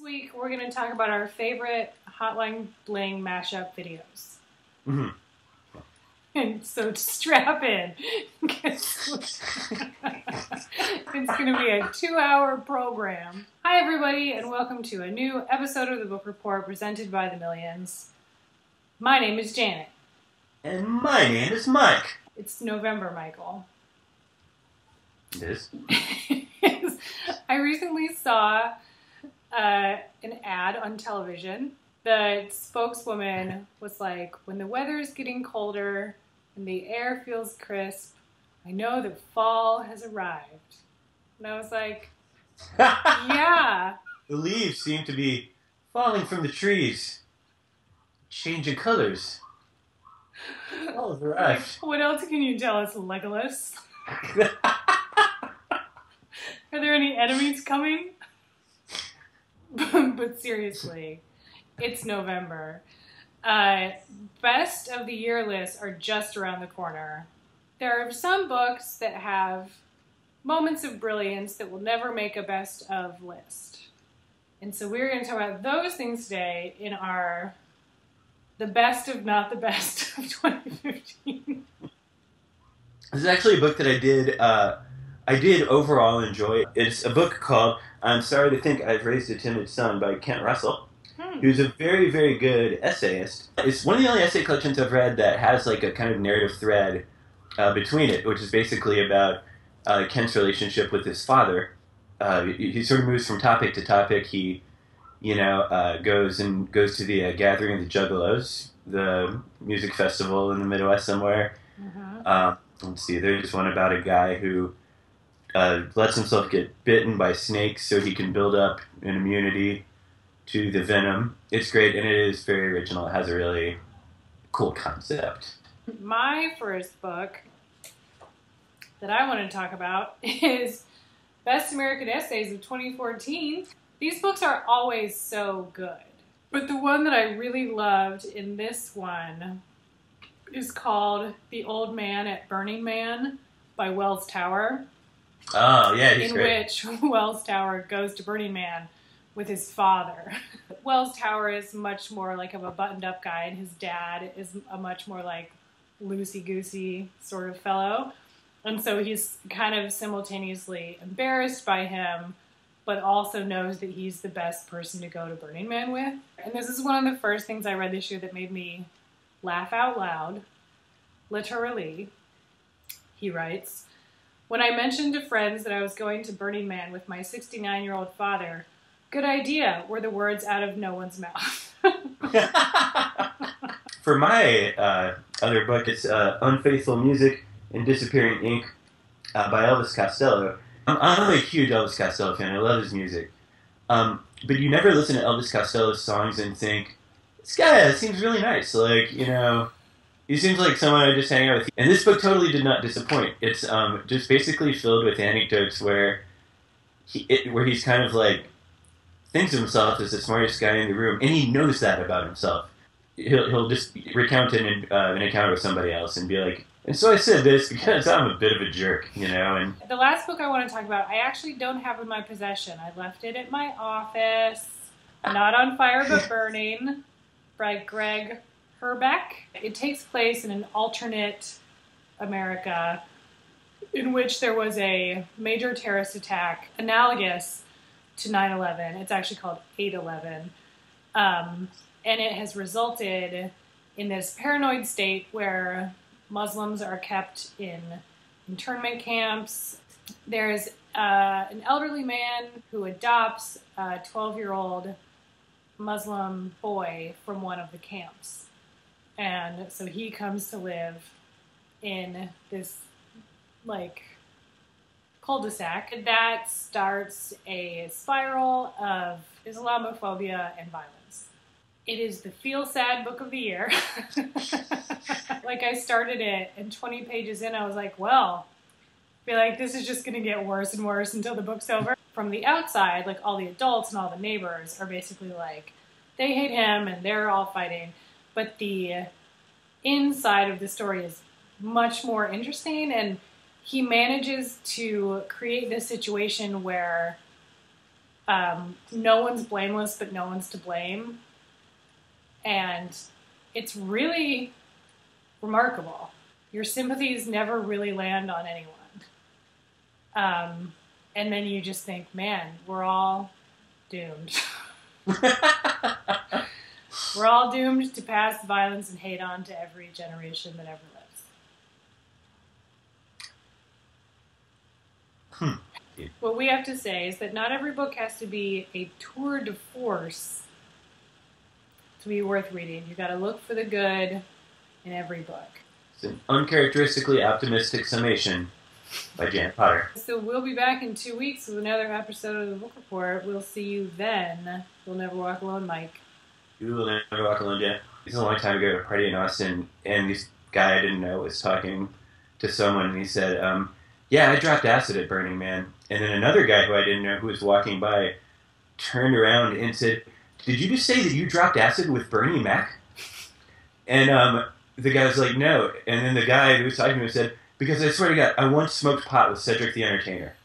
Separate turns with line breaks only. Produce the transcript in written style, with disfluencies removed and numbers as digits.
week we're going to talk about our favorite Hotline Bling mashup videos.
Mm-hmm.
And so strap in. It's going to be a 2-hour program. Hi everybody and welcome to a new episode of the Book Report presented by the Millions. My name is Janet.
And my name is Mike.
It's November, Michael.
It is?
I recently saw an ad on television. The spokeswoman was like, when the weather is getting colder and the air feels crisp, I know that fall has arrived. And I was like, yeah.
The leaves seem to be falling from the trees, changing colors. Fall has arrived.
What else can you tell us, Legolas? Are there any enemies coming? But seriously, it's November. Best of the year lists are just around the corner. There are some books that have moments of brilliance that will never make a best of list. And so we're going to talk about those things today in our The Best of Not the Best of 2015.
This is actually a book that I did overall enjoy. It's a book called I'm Sorry to Think I've Raised a Timid Son by Kent Russell, who's a very, very good essayist. It's one of the only essay collections I've read that has like a kind of narrative thread between it, which is basically about Kent's relationship with his father. He sort of moves from topic to topic. He, goes to the gathering of the Juggalos, the music festival in the Midwest somewhere. Let's see, there's one about a guy who lets himself get bitten by snakes so he can build up an immunity to the venom. It's great, and it is very original. It has a really cool concept.
My first book that I want to talk about is Best American Essays of 2014. These books are always so good. But the one that I really loved in this one is called The Old Man at Burning Man by Wells Tower.
Oh, yeah, he's great.
In which Wells Tower goes to Burning Man with his father. Wells Tower is much more like of a buttoned-up guy, and his dad is a much more like loosey-goosey sort of fellow. And so he's kind of simultaneously embarrassed by him, but also knows that he's the best person to go to Burning Man with. And this is one of the first things I read this year that made me laugh out loud, literally. He writes, when I mentioned to friends that I was going to Burning Man with my 69-year-old father, good idea were the words out of no one's mouth.
For my other book, it's Unfaithful Music Disappearing Ink by Elvis Costello. I'm a huge Elvis Costello fan. I love his music. But you never listen to Elvis Costello's songs and think, this guy seems really nice. Like, he seems like someone I just hang out with. And this book totally did not disappoint. It's just basically filled with anecdotes where he's kind of like thinks of himself as the smartest guy in the room, and he knows that about himself. He'll just recount an encounter with somebody else and be like, and so I said this because I'm a bit of a jerk, And
the last book I want to talk about, I actually don't have in my possession. I left it at my office. Not on Fire but Burning by Greg Hrbek. It takes place in an alternate America in which there was a major terrorist attack analogous to 9/11. It's actually called 8/11. And it has resulted in this paranoid state where Muslims are kept in internment camps. There's an elderly man who adopts a 12-year-old Muslim boy from one of the camps. And so he comes to live in this, cul-de-sac. That starts a spiral of Islamophobia and violence. It is the feel-sad book of the year. I started it, and 20 pages in, I was like, well, I feel like this is just going to get worse and worse until the book's over. From the outside, all the adults and all the neighbors are basically they hate him, and they're all fighting. But the inside of the story is much more interesting, and he manages to create this situation where No one's blameless, but no one's to blame. And it's really remarkable. Your sympathies never really land on anyone. And then you just think, man, we're all doomed. We're all doomed to pass violence and hate on to every generation that ever lives. What we have to say is that not every book has to be a tour de force to be worth reading. You got to look for the good in every book.
It's an uncharacteristically optimistic summation by Janet Potter.
So we'll be back in 2 weeks with another episode of the Book Report. We'll see you then. You'll never walk alone, Mike.
You will never walk alone, Jen. It was a long time ago at a party in Austin, and this guy I didn't know was talking to someone, and he said, yeah, I dropped acid at Burning Man. And then another guy who I didn't know who was walking by turned around and said, did you just say that you dropped acid with Bernie Mac? And the guy was like, no. And then the guy who was talking to him said, because I swear to God, I once smoked pot with Cedric the Entertainer.